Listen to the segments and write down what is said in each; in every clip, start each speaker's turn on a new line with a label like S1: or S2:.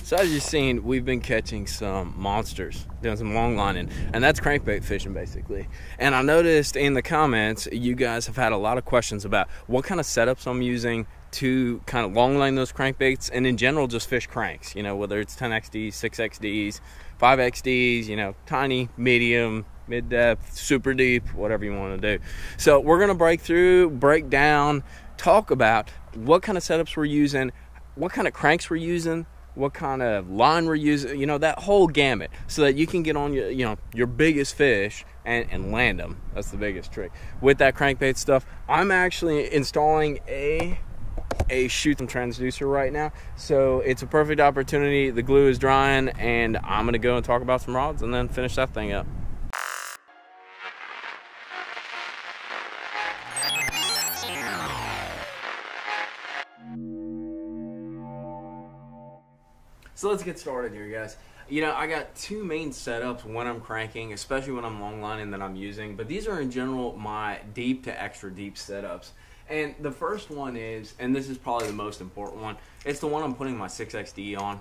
S1: So as you've seen, we've been catching some monsters, doing some long lining, and that's crankbait fishing basically. And I noticed in the comments, you guys have had a lot of questions about what kind of setups I'm using to kind of long line those crankbaits, and in general just fish cranks, you know, whether it's 10XDs, 6XDs, 5XDs, you know, tiny, medium, mid-depth, super deep, whatever you want to do. So we're going to break down, talk about what kind of setups we're using, what kind of cranks we're using, what kind of line we're using, you know, that whole gamut, so that you can get on your, you know, your biggest fish and land them. That's the biggest trick with that crankbait stuff. I'm actually installing a shoot and transducer right now, so it's a perfect opportunity. The glue is drying, and I'm gonna go and talk about some rods and then finish that thing up. So let's get started here, guys. You know, I got two main setups when I'm cranking, especially when I'm long lining, that I'm using, but these are in general my deep to extra deep setups. And the first one is, and this is probably the most important one, it's the one I'm putting my 6XD on.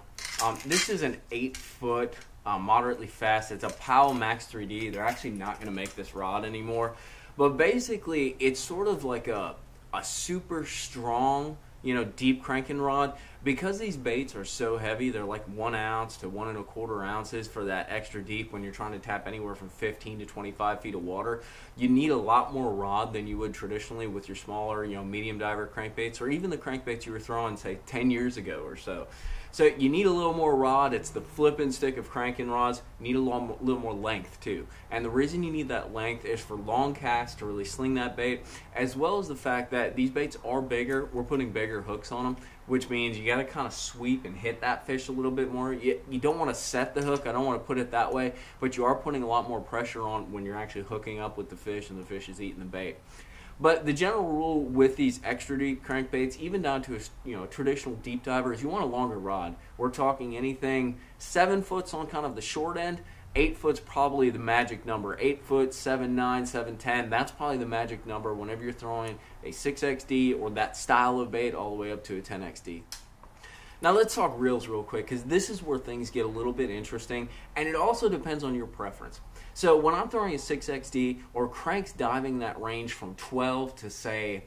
S1: This is an 8-foot, moderately fast. It's a Powell Max 3D. They're actually not going to make this rod anymore. But basically, it's sort of like a super strong, you know, deep cranking rod. Because these baits are so heavy, they're like 1 ounce to 1 1/4 ounces for that extra deep. When you're trying to tap anywhere from 15 to 25 feet of water, you need a lot more rod than you would traditionally with your smaller, you know, medium diver crankbaits, or even the crankbaits you were throwing, say, 10 years ago or so. So you need a little more rod. It's the flipping stick of cranking rods. You need a little more length too. And the reason you need that length is for long casts to really sling that bait, as well as the fact that these baits are bigger. We're putting bigger hooks on them, which means you got to kind of sweep and hit that fish a little bit more. You don't want to set the hook. I don't want to put it that way, but you are putting a lot more pressure on when you're actually hooking up with the fish and the fish is eating the bait. But the general rule with these extra deep crankbaits, even down to a traditional deep diver, is you want a longer rod. We're talking anything 7 foot's on kind of the short end. 8 foot's probably the magic number. 8 foot, 7.9, 7.10. That's probably the magic number whenever you're throwing a 6XD or that style of bait all the way up to a 10XD. Now let's talk reels real quick, because this is where things get a little bit interesting, and it also depends on your preference. So when I'm throwing a 6XD or cranks diving that range from 12 to, say,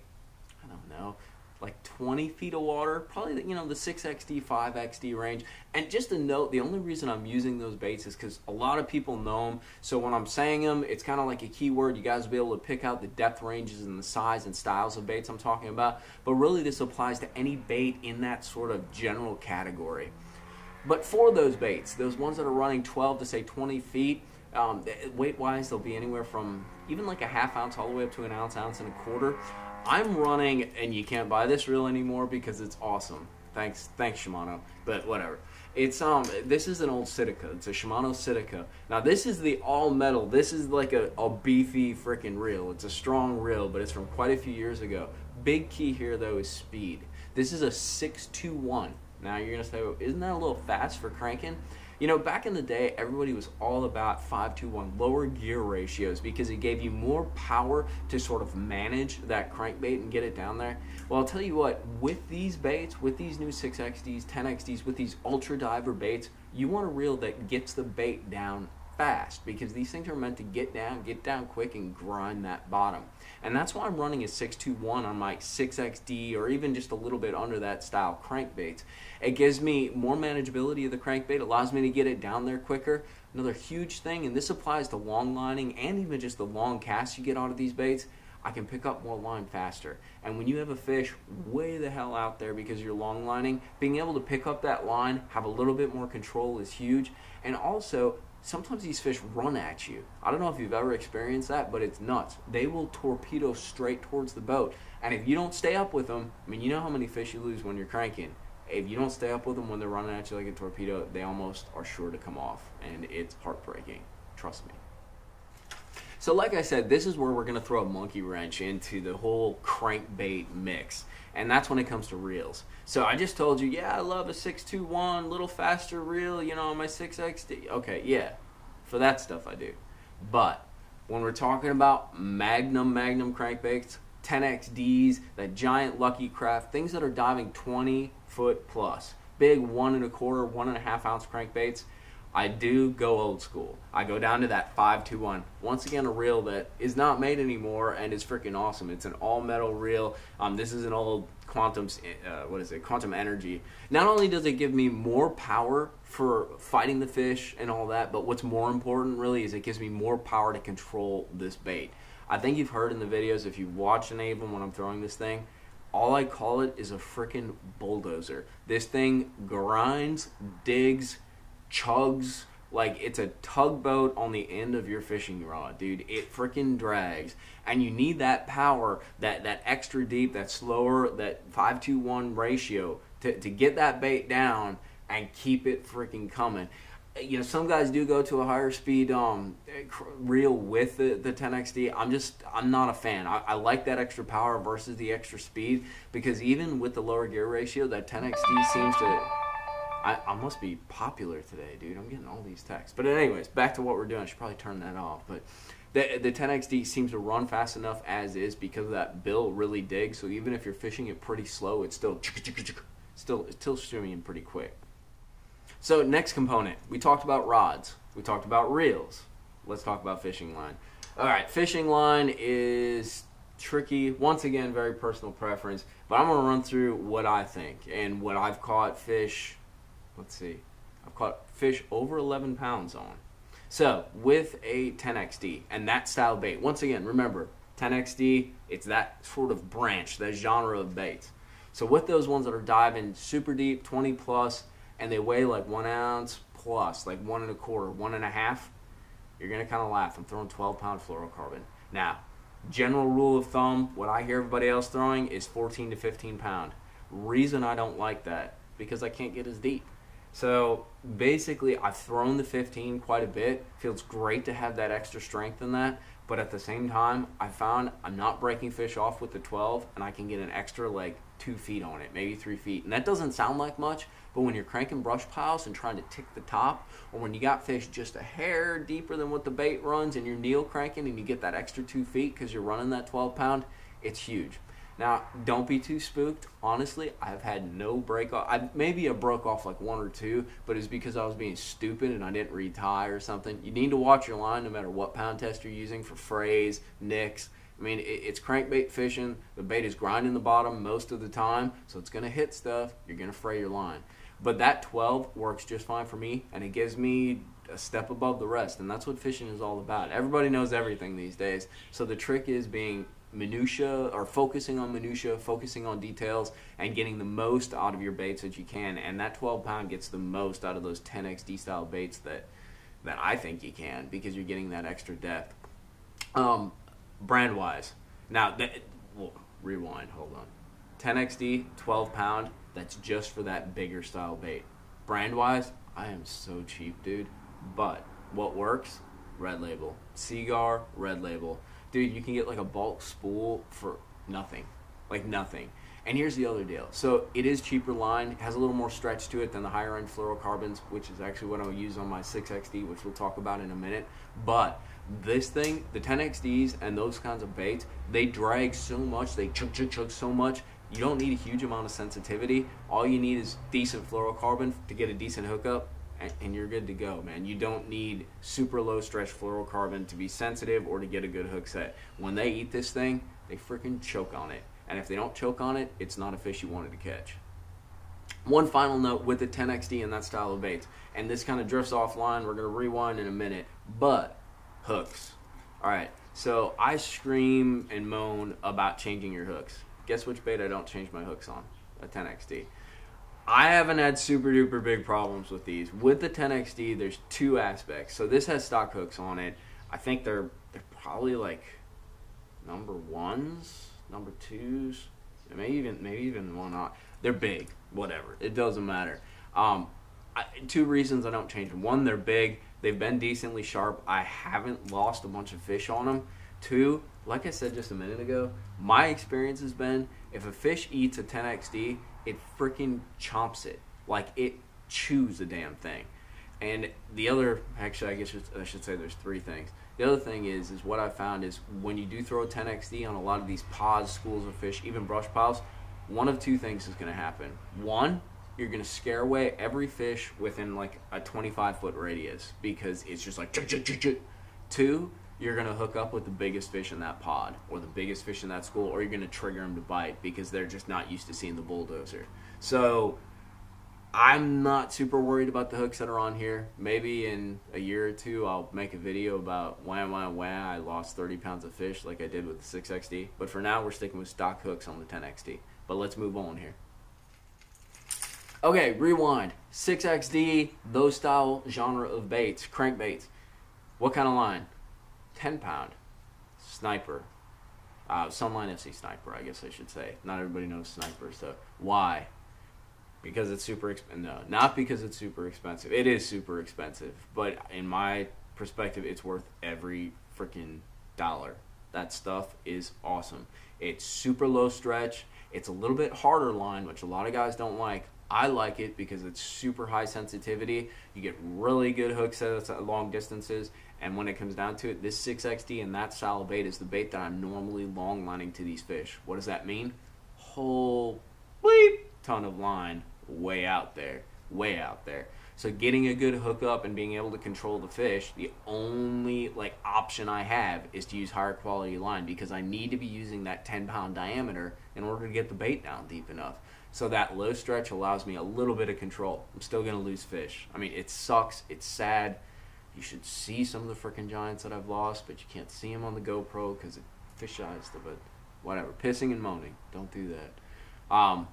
S1: I don't know, like 20 feet of water, probably, you know, the 6XD, 5XD range. And just a note, the only reason I'm using those baits is because a lot of people know them. So when I'm saying them, it's kind of like a keyword. You guys will be able to pick out the depth ranges and the size and styles of baits I'm talking about. But really, this applies to any bait in that sort of general category. But for those baits, those ones that are running 12 to, say, 20 feet, weight-wise, they'll be anywhere from even like a ½ ounce all the way up to an ounce, ounce and a quarter. I'm running, and you can't buy this reel anymore because it's awesome. Thanks Shimano, but whatever. It's this is an old Sitica. It's a Shimano Sitica. Now this is the all metal. This is like a beefy freaking reel. It's a strong reel, but it's from quite a few years ago. Big key here though is speed. This is a 621. Now you're gonna say, well, isn't that a little fast for cranking? You know, back in the day, everybody was all about 5-to-1, lower gear ratios, because it gave you more power to sort of manage that crankbait and get it down there. Well, I'll tell you what, with these baits, with these new 6XDs, 10XDs, with these ultra diver baits, you want a reel that gets the bait down fast, because these things are meant to get down quick and grind that bottom. And that's why I'm running a 621 on my 6XD, or even just a little bit under that style crankbaits. It gives me more manageability of the crankbait, allows me to get it down there quicker. Another huge thing, and this applies to long lining and even just the long casts you get out of these baits, I can pick up more line faster. And when you have a fish way the hell out there because you're long lining, being able to pick up that line, have a little bit more control is huge. And also, sometimes these fish run at you. I don't know if you've ever experienced that, but it's nuts. They will torpedo straight towards the boat. And if you don't stay up with them, I mean, you know how many fish you lose when you're cranking. If you don't stay up with them when they're running at you like a torpedo, they almost are sure to come off. And it's heartbreaking. Trust me. So like I said, this is where we're going to throw a monkey wrench into the whole crankbait mix. And that's when it comes to reels. So I just told you, yeah, I love a 621, little faster reel, you know, on my 6XD. Okay, yeah, for that stuff I do. But when we're talking about magnum crankbaits, 10XDs, that giant Lucky Craft, things that are diving 20 foot plus, big 1 1/4, 1.5 ounce crankbaits, I do go old school. I go down to that 521. Once again, a reel that is not made anymore and is freaking awesome. It's an all metal reel. This is an old Quantum Energy. Not only does it give me more power for fighting the fish and all that, but what's more important really is it gives me more power to control this bait. I think you've heard in the videos, if you've watched any of them when I'm throwing this thing, all I call it is a freaking bulldozer. This thing grinds, digs, chugs like it's a tugboat on the end of your fishing rod, dude. It freaking drags, and you need that power, that extra deep, that slower, that 5-to-1 ratio to get that bait down and keep it freaking coming. You know, some guys do go to a higher speed reel with the 10XD. I'm not a fan. I like that extra power versus the extra speed, because even with the lower gear ratio, that 10XD seems to... I must be popular today, dude. I'm getting all these texts. But anyways, back to what we're doing. I should probably turn that off. But the 10XD seems to run fast enough as is because of that bill really digs. So even if you're fishing it pretty slow, it's still swimming pretty quick. So next component, we talked about rods. We talked about reels. Let's talk about fishing line. All right, fishing line is tricky. Once again, very personal preference. But I'm going to run through what I think and what I've caught fish. Let's see. I've caught fish over 11 pounds on. So with a 10XD and that style bait, once again, remember, 10XD, it's that sort of branch, that genre of baits. So with those ones that are diving super deep, 20 plus, and they weigh like 1 ounce plus, like 1 1/4, 1.5, you're going to kind of laugh. I'm throwing 12-pound fluorocarbon. Now, general rule of thumb, what I hear everybody else throwing is 14 to 15 pound. Reason I don't like that, because I can't get as deep. So basically, I've thrown the 15 quite a bit. Feels great to have that extra strength in that. But at the same time, I found I'm not breaking fish off with the 12, and I can get an extra like 2 feet on it, maybe 3 feet. And that doesn't sound like much, but when you're cranking brush piles and trying to tick the top, or when you got fish just a hair deeper than what the bait runs and you're needle cranking and you get that extra 2 feet because you're running that 12 pound, it's huge. Now, don't be too spooked. Honestly, I've had no break off. Maybe I broke off like 1 or 2, but it's because I was being stupid and I didn't retie or something. You need to watch your line no matter what pound test you're using for frays, nicks. I mean, it's crankbait fishing. The bait is grinding the bottom most of the time, so it's going to hit stuff. You're going to fray your line. But that 12 works just fine for me, and it gives me a step above the rest, and that's what fishing is all about. Everybody knows everything these days, so the trick is being minutia, or focusing on minutia, focusing on details, and getting the most out of your baits that you can. And that 12 pound gets the most out of those 10XD style baits that I think you can, because you're getting that extra depth. Brand wise, now rewind, hold on. 10XD 12 pound, that's just for that bigger style bait. Brand wise, I am so cheap, dude, but what works? Red Label. Seagar, Red Label. Dude, you can get like a bulk spool for nothing. Like nothing. And here's the other deal. So it is cheaper line. It has a little more stretch to it than the higher end fluorocarbons, which is actually what I'll use on my 6XD, which we'll talk about in a minute. But this thing, the 10XDs and those kinds of baits, they drag so much, they chug so much, you don't need a huge amount of sensitivity. All you need is decent fluorocarbon to get a decent hookup, and you're good to go, man. You don't need super low stretch fluorocarbon to be sensitive or to get a good hook set. When they eat this thing, they freaking choke on it. And if they don't choke on it, it's not a fish you wanted to catch. One final note with the 10XD and that style of baits, and this kind of drifts offline, we're going to rewind in a minute, but hooks. All right, so I scream and moan about changing your hooks. Guess which bait I don't change my hooks on? A 10XD. I haven't had super duper big problems with these. With the 10XD, there's 2 aspects. So this has stock hooks on it. I think they're probably like number 1s, number 2s, maybe even one not. They're big, whatever. It doesn't matter. 2 reasons I don't change them. 1, they're big. They've been decently sharp. I haven't lost a bunch of fish on them. 2, like I said just a minute ago, my experience has been if a fish eats a 10XD, it freaking chomps it. Like, it chews the damn thing. And the other, actually, I guess I should say there's 3 things. The other thing is what I found is when you do throw a 10XD on a lot of these pods, schools of fish, even brush piles, one of 2 things is going to happen. 1, you're going to scare away every fish within like a 25-foot radius because it's just like, two, you're going to hook up with the biggest fish in that pod or the biggest fish in that school, or you're going to trigger them to bite because they're just not used to seeing the bulldozer. So I'm not super worried about the hooks that are on here. Maybe in a year or two I'll make a video about wham I lost 30 pounds of fish like I did with the 6XD. But for now we're sticking with stock hooks on the 10XD. But let's move on here. Okay, rewind. 6XD, those style genre of baits, crankbaits. What kind of line? 10 pound. Sniper. Sunline FC Sniper, I guess I should say. Not everybody knows Sniper, so why? Because it's super expensive. No, not because it's super expensive. It is super expensive, but in my perspective, it's worth every freaking dollar. That stuff is awesome. It's super low stretch. It's a little bit harder line, which a lot of guys don't like. I like it because it's super high sensitivity. You get really good hook sets at long distances, and when it comes down to it, this 6XD and that style of bait is the bait that I'm normally long lining to these fish. What does that mean? Whole bleep ton of line way out there. Way out there. So getting a good hookup and being able to control the fish, the only option I have is to use higher quality line because I need to be using that 10-pound diameter in order to get the bait down deep enough. So that low stretch allows me a little bit of control. I'm still going to lose fish. I mean, it sucks. It's sad. You should see some of the freaking giants that I've lost, but you can't see them on the GoPro because it fish eyes, but whatever. Pissing and moaning. Don't do that.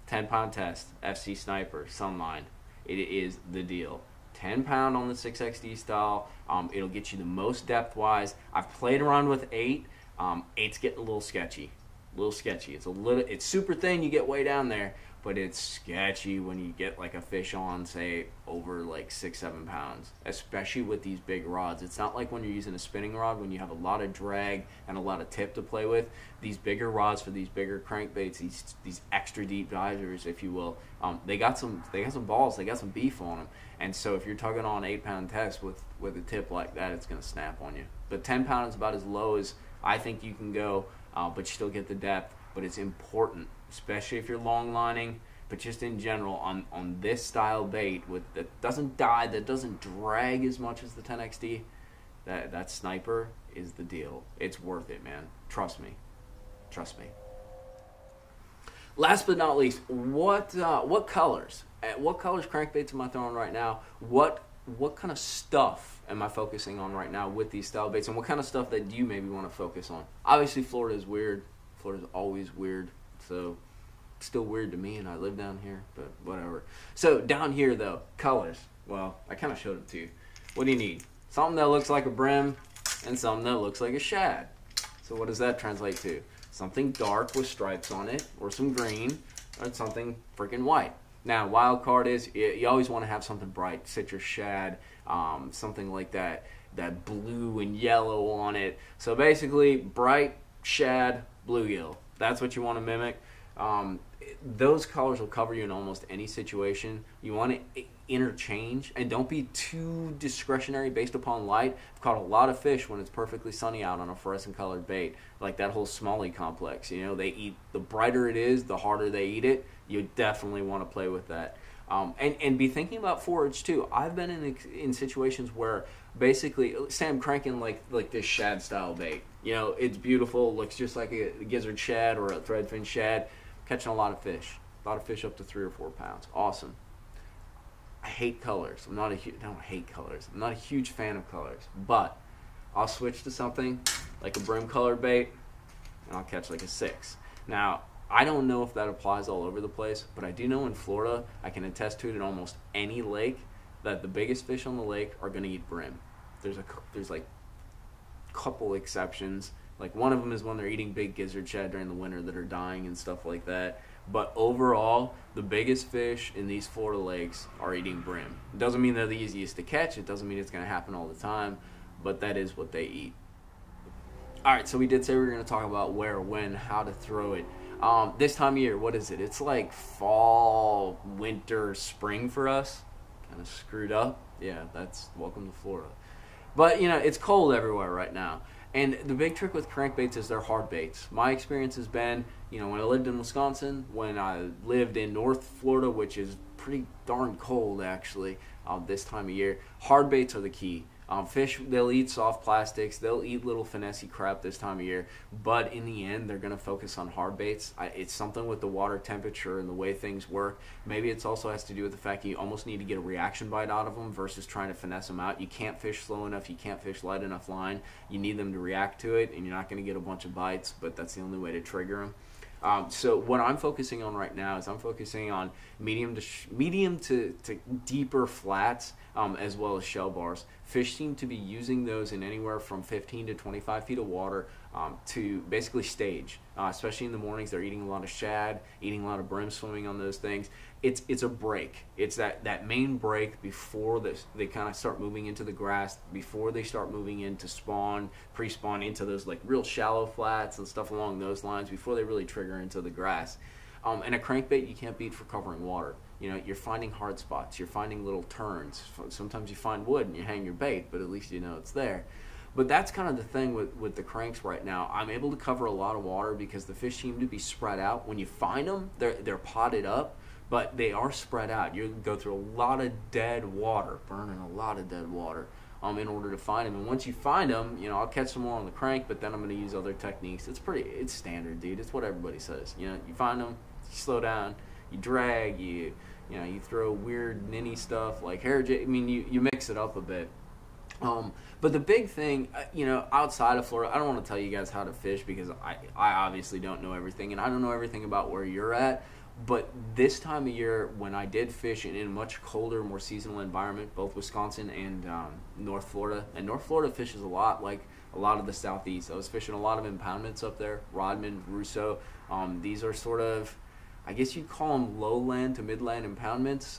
S1: 10-pound test, FC Sniper, Sunline. It is the deal. 10 pound on the 6XD style. It'll get you the most depth-wise. I've played around with 8. 8's getting a little sketchy. It's super thin, you get way down there, but it's sketchy when you get like a fish on, say, over like 6-7 pounds, especially with these big rods. It's not like when you're using a spinning rod when you have a lot of drag and a lot of tip to play with. These bigger rods for these bigger crankbaits, these extra deep divers, if you will, they got some balls, they got some beef on them. And so if you're tugging on 8-pound test with a tip like that, it's going to snap on you. But 10 pound is about as low as I think you can go. But you still get the depth. But it's important, especially if you're long lining, but just in general on this style bait that doesn't die, that doesn't drag as much as the 10XD. That Sniper is the deal. It's worth it, man. Trust me. Last but not least, what colors? What colors crankbaits am I throwing right now? What kind of stuff am I focusing on right now with these style baits, and what kind of stuff that you maybe want to focus on? Obviously, Florida is weird. Florida's always weird, so it's still weird to me, and I live down here, but whatever. So down here, though, colors. Well, I kind of showed it to you. What do you need? Something that looks like a brim and something that looks like a shad. So what does that translate to? Something dark with stripes on it, or some green, or something freaking white. Now, wild card is you always want to have something bright, citrus shad, something like that blue and yellow on it. So basically, bright shad, bluegill. That's what you want to mimic. Those colors will cover you in almost any situation. You want to interchange, and don't be too discretionary based upon light. I've caught a lot of fish when it's perfectly sunny out on a fluorescent colored bait, like that whole smallie complex. You know, they eat, the brighter it is, the harder they eat it. You definitely want to play with that. And be thinking about forage too. I've been in situations where basically, say I'm cranking like this shad style bait. You know, it's beautiful, looks just like a gizzard shad or a threadfin shad. Catching a lot of fish up to 3 or 4 pounds. Awesome. I hate colors. I don't hate colors. I'm not a huge fan of colors, but I'll switch to something like a brim colored bait, and I'll catch like a 6. Now, I don't know if that applies all over the place, but I do know in Florida, I can attest to it in almost any lake, that the biggest fish on the lake are going to eat brim. There's like a couple exceptions. Like one of them is when they're eating big gizzard shad during the winter that are dying and stuff like that. But overall, the biggest fish in these Florida lakes are eating brim. It doesn't mean they're the easiest to catch. It doesn't mean it's going to happen all the time, but that is what they eat. All right, so we did say we were going to talk about where, when, how to throw it. This time of year, what is it? It's like fall, winter, spring for us. Kind of screwed up. Yeah, that's welcome to Florida. But, you know, it's cold everywhere right now. And the big trick with crankbaits is they're hard baits. My experience has been, when I lived in Wisconsin, when I lived in North Florida, which is pretty darn cold actually this time of year, hard baits are the key. Fish, they'll eat soft plastics, they'll eat little finessey crap this time of year, but in the end, they're going to focus on hard baits. It's something with the water temperature and the way things work. Maybe it also has to do with the fact you almost need to get a reaction bite out of them versus trying to finesse them out. You can't fish slow enough, you can't fish light enough line. You need them to react to it, and you're not going to get a bunch of bites, but that's the only way to trigger them. So what I'm focusing on right now is I'm focusing on medium to deeper flats, as well as shell bars. Fish seem to be using those in anywhere from 15 to 25 feet of water to basically stage. Especially in the mornings, they're eating a lot of shad, eating a lot of brim swimming on those things. It's a break. It's that main break before they kind of start moving into the grass, before they start moving into spawn, pre-spawn into those like real shallow flats and stuff along those lines before they really trigger into the grass. And a crankbait you can't beat for covering water. You're finding hard spots, you're finding little turns. Sometimes you find wood and you hang your bait, but at least you know it's there. But that's kind of the thing with the cranks right now. I'm able to cover a lot of water because the fish seem to be spread out. When you find them, they're potted up, but they are spread out. You go through a lot of dead water, burning a lot of dead water in order to find them. And once you find them, I'll catch some more on the crank, but then I'm going to use other techniques. It's standard, dude. It's what everybody says. You find them, you slow down, you drag, you throw weird ninny stuff like hair jig. You mix it up a bit. But the big thing, outside of Florida, I don't want to tell you guys how to fish because I obviously don't know everything, and I don't know everything about where you're at. But this time of year, when I did fish in a much colder, more seasonal environment, both Wisconsin and North Florida, and North Florida fishes a lot like a lot of the Southeast. I was fishing a lot of impoundments up there, Rodman, Russo. These are sort of, I guess you'd call them lowland to midland impoundments.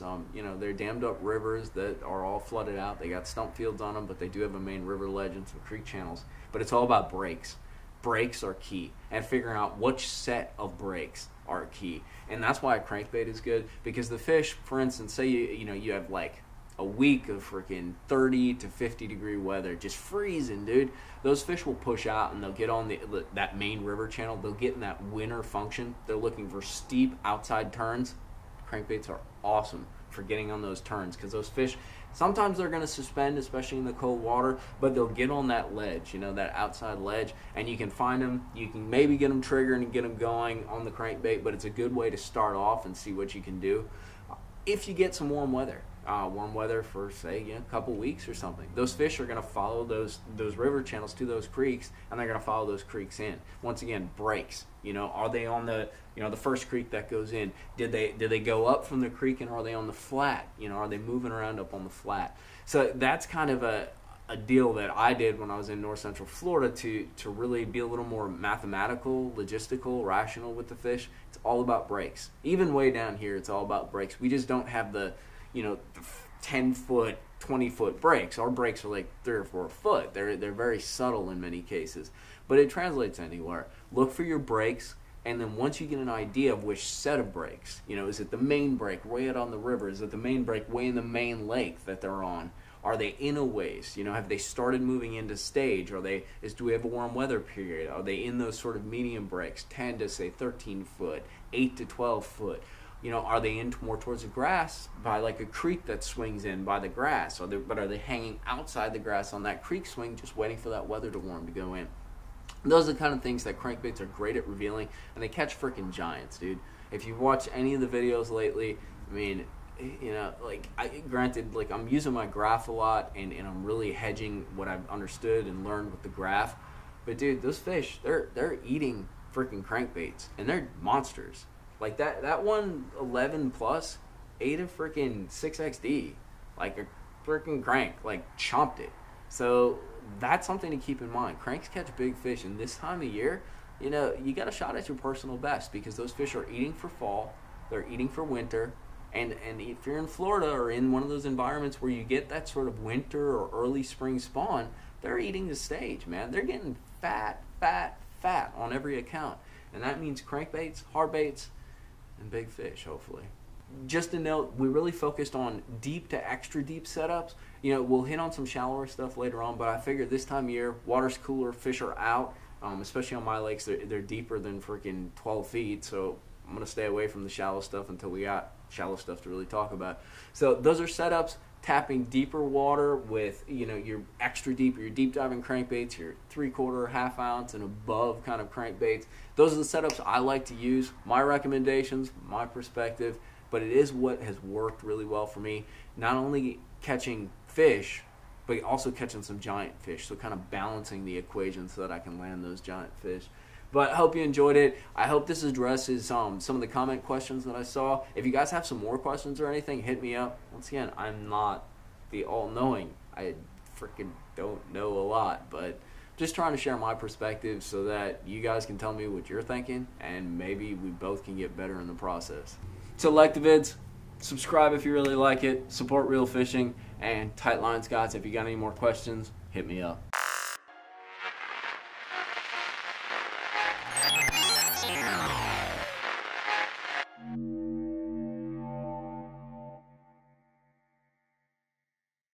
S1: They're dammed up rivers that are all flooded out. They got stump fields on them, but they do have a main river ledge and some creek channels. But it's all about breaks. Breaks are key, and figuring out which set of breaks are key. And that's why a crankbait is good, because the fish, for instance, say you have like a week of freaking 30 to 50 degree weather, just freezing, dude. Those fish will push out and they'll get on that main river channel. They'll get in that winter function. They're looking for steep outside turns. Crankbaits are awesome for getting on those turns, because those fish, sometimes they're going to suspend, especially in the cold water, but they'll get on that ledge, that outside ledge, and you can find them. You can maybe get them triggered and get them going on the crankbait, but it's a good way to start off and see what you can do if you get some warm weather. Warm weather for, say, a couple weeks or something. Those fish are going to follow those river channels to those creeks, and they're going to follow those creeks in. Once again, breaks. Are they on the the first creek that goes in? Did they go up from the creek, and are they on the flat? Are they moving around up on the flat? So that's kind of a deal that I did when I was in North Central Florida to really be a little more mathematical, logistical, rational with the fish. It's all about breaks. Even way down here, it's all about breaks. We just don't have the 10-foot, 20-foot breaks. Our breaks are like 3 or 4 foot. They're very subtle in many cases, but it translates anywhere. Look for your breaks, and then once you get an idea of which set of breaks, is it the main break way out on the river? Is it the main break way in the main lake that they're on? Are they in a ways? Have they started moving into stage? Do we have a warm weather period? Are they in those sort of medium breaks, 10 to say 13 foot, 8 to 12 foot? Are they in more towards the grass by like a creek that swings in by the grass? But are they hanging outside the grass on that creek swing, just waiting for that weather to warm to go in? Those are the kind of things that crankbaits are great at revealing, and they catch freaking giants, dude. If you've watched any of the videos lately, granted, I'm using my graph a lot, and I'm really hedging what I've understood and learned with the graph. But dude, those fish, they're eating freaking crankbaits, and they're monsters. Like that one 11 plus ate a freaking 6XD, like a freaking crank, chomped it. So that's something to keep in mind. Cranks catch big fish, and this time of year, you got a shot at your personal best, because those fish are eating for fall, they're eating for winter, and if you're in Florida or in one of those environments where you get that sort of winter or early spring spawn, they're eating the stage, man. They're getting fat on every account, and that means crankbaits, hard baits, and big fish, hopefully. just a note, we really focused on deep to extra deep setups. You know, we'll hit on some shallower stuff later on, but I figured this time of year, water's cooler, fish are out, especially on my lakes. They're deeper than freaking 12 feet, so I'm going to stay away from the shallow stuff until we got shallow stuff to really talk about. So those are setups, tapping deeper water with, you know, your extra deep, your deep diving crankbaits, your 3/4, half ounce, and above kind of crankbaits. Those are the setups I like to use. My recommendations, my perspective, but it is what has worked really well for me. Not only catching fish, but also catching some giant fish. So kind of balancing the equation so that I can land those giant fish. But I hope you enjoyed it. I hope this addresses some of the comment questions that I saw. If you guys have some more questions or anything, hit me up. Once again, I'm not the all-knowing. I freaking don't know a lot, but just trying to share my perspective so that you guys can tell me what you're thinking, and maybe we both can get better in the process. So like the vids, subscribe if you really like it, support real fishing, and tight lines, guys. If you got any more questions, hit me up.